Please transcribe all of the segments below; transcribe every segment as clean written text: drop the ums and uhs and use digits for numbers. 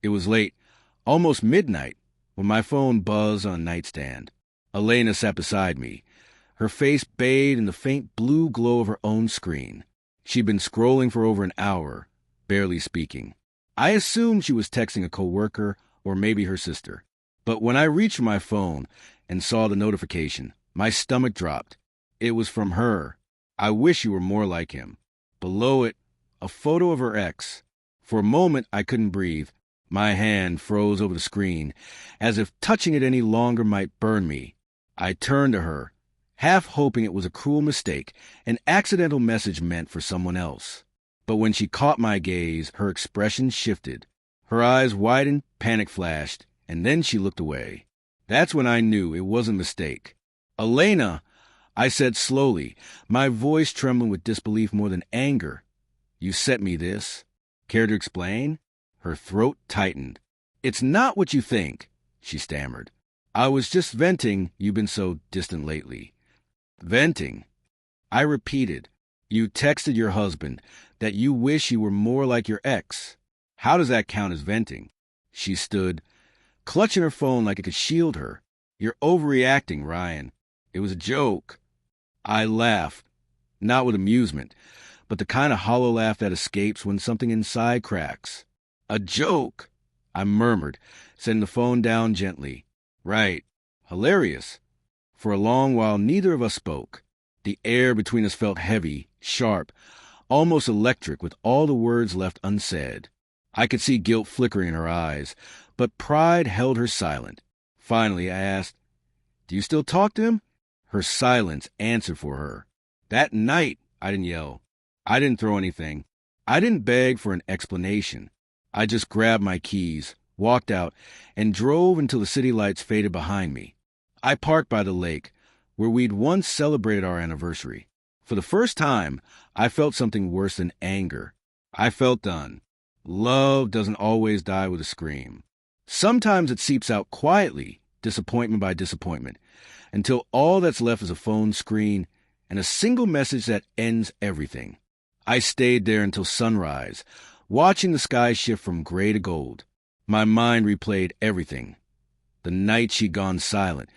It was late, almost midnight, when my phone buzzed on a nightstand. Elena sat beside me, her face bathed in the faint blue glow of her own screen. She'd been scrolling for over an hour, barely speaking. I assumed she was texting a coworker or maybe her sister. But when I reached for my phone and saw the notification, my stomach dropped. It was from her. I wish you were more like him. Below it, a photo of her ex. For a moment, I couldn't breathe. My hand froze over the screen, as if touching it any longer might burn me. I turned to her, half hoping it was a cruel mistake, an accidental message meant for someone else. But when she caught my gaze, her expression shifted. Her eyes widened, panic flashed, and then she looked away. That's when I knew it wasn't a mistake. "Elena," I said slowly, my voice trembling with disbelief more than anger. "You sent me this. Care to explain?" Her throat tightened. "It's not what you think," she stammered. "I was just venting. You've been so distant lately." "Venting?" I repeated. "You texted your husband that you wish you were more like your ex. How does that count as venting?" She stood, clutching her phone like it could shield her. "You're overreacting, Ryan. It was a joke." I laughed, not with amusement, but the kind of hollow laugh that escapes when something inside cracks. "A joke," I murmured, setting the phone down gently. "Right. Hilarious." For a long while, neither of us spoke. The air between us felt heavy, sharp, almost electric, with all the words left unsaid. I could see guilt flickering in her eyes, but pride held her silent. Finally, I asked, "Do you still talk to him?" Her silence answered for her. "That night," I didn't yell. I didn't throw anything. I didn't beg for an explanation. I just grabbed my keys, walked out, and drove until the city lights faded behind me. I parked by the lake, where we'd once celebrated our anniversary. For the first time, I felt something worse than anger. I felt done. Love doesn't always die with a scream. Sometimes it seeps out quietly, disappointment by disappointment, until all that's left is a phone screen and a single message that ends everything. I stayed there until sunrise, watching the sky shift from gray to gold. My mind replayed everything. The night she'd gone silent,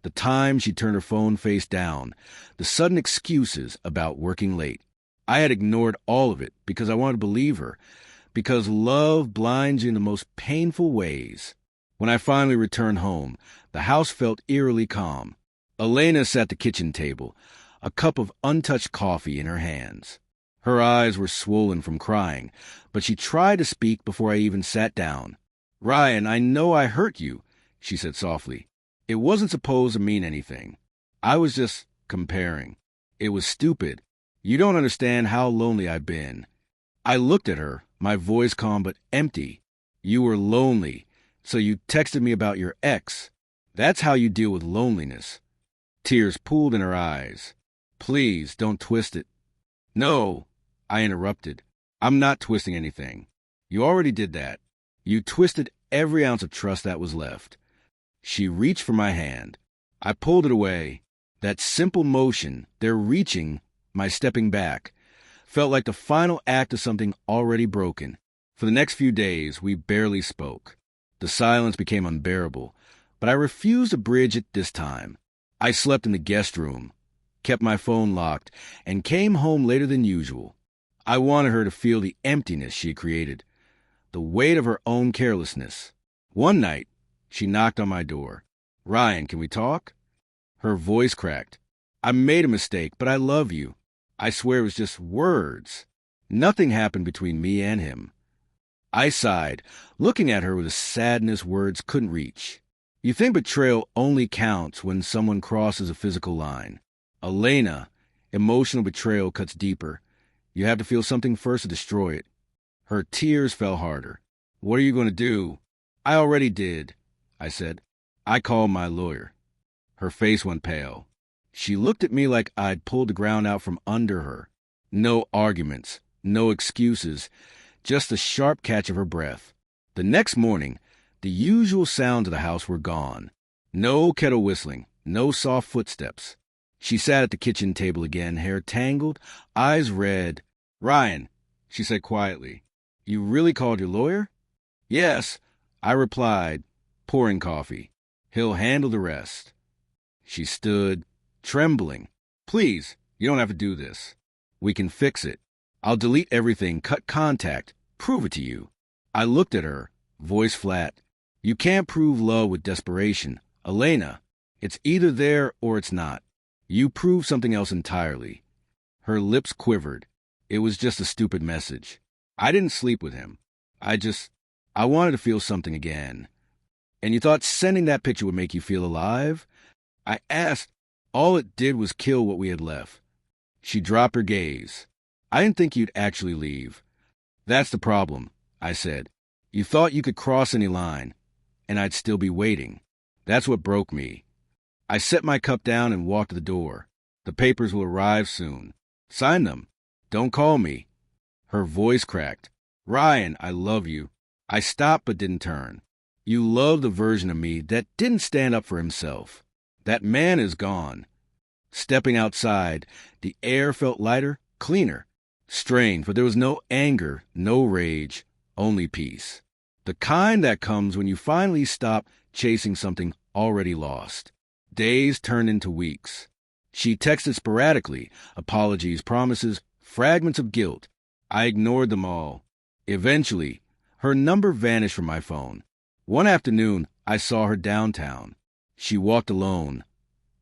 the time she turned her phone face down, the sudden excuses about working late. I had ignored all of it because I wanted to believe her, because love blinds you in the most painful ways. When I finally returned home, the house felt eerily calm. Elena sat at the kitchen table, a cup of untouched coffee in her hands. Her eyes were swollen from crying, but she tried to speak before I even sat down. "Ryan, I know I hurt you," she said softly. "It wasn't supposed to mean anything. I was just comparing. It was stupid. You don't understand how lonely I've been." I looked at her, my voice calm but empty. "You were lonely, so you texted me about your ex. That's how you deal with loneliness." Tears pooled in her eyes. "Please, don't twist it." "No," I interrupted. "I'm not twisting anything. You already did that. You twisted every ounce of trust that was left." She reached for my hand. I pulled it away. That simple motion, their reaching, my stepping back, felt like the final act of something already broken. For the next few days, we barely spoke. The silence became unbearable, but I refused to bridge it this time. I slept in the guest room, kept my phone locked, and came home later than usual. I wanted her to feel the emptiness she had created, the weight of her own carelessness. One night, she knocked on my door. "Ryan, can we talk?" Her voice cracked. "I made a mistake, but I love you. I swear it was just words. Nothing happened between me and him." I sighed, looking at her with a sadness words couldn't reach. You think betrayal only counts when someone crosses a physical line. Elena, emotional betrayal cuts deeper. You have to feel something first to destroy it. Her tears fell harder. "What are you going to do?" "I already did," I said. "I called my lawyer." Her face went pale. She looked at me like I'd pulled the ground out from under her. No arguments, no excuses, just the sharp catch of her breath. The next morning, the usual sounds of the house were gone. No kettle whistling, no soft footsteps. She sat at the kitchen table again, hair tangled, eyes red. "Ryan," she said quietly, "you really called your lawyer?" "Yes. I replied, pouring coffee. He'll handle the rest. She stood, trembling. Please, you don't have to do this. We can fix it. I'll delete everything, cut contact, prove it to you. I looked at her, voice flat. You can't prove love with desperation. Elena, it's either there or it's not. You prove something else entirely. Her lips quivered. It was just a stupid message. I didn't sleep with him. I wanted to feel something again. And you thought sending that picture would make you feel alive? I asked. All it did was kill what we had left. She dropped her gaze. I didn't think you'd actually leave. That's the problem, I said. You thought you could cross any line, and I'd still be waiting. That's what broke me. I set my cup down and walked to the door. The papers will arrive soon. Sign them. Don't call me. Her voice cracked. Ryan, I love you. I stopped but didn't turn. You love the version of me that didn't stand up for himself. That man is gone. Stepping outside, the air felt lighter, cleaner. Strange, for there was no anger, no rage, only peace. The kind that comes when you finally stop chasing something already lost. Days turned into weeks. She texted sporadically, apologies, promises, fragments of guilt. I ignored them all. Eventually, her number vanished from my phone. One afternoon, I saw her downtown. She walked alone,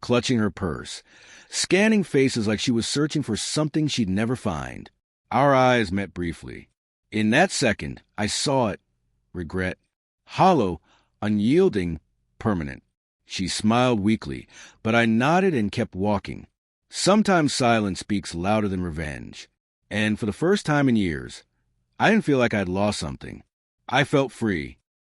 clutching her purse, scanning faces like she was searching for something she'd never find. Our eyes met briefly. In that second, I saw it. Regret. Hollow, unyielding, permanent. She smiled weakly, but I nodded and kept walking. Sometimes silence speaks louder than revenge. And for the first time in years, I didn't feel like I'd lost something. I felt free.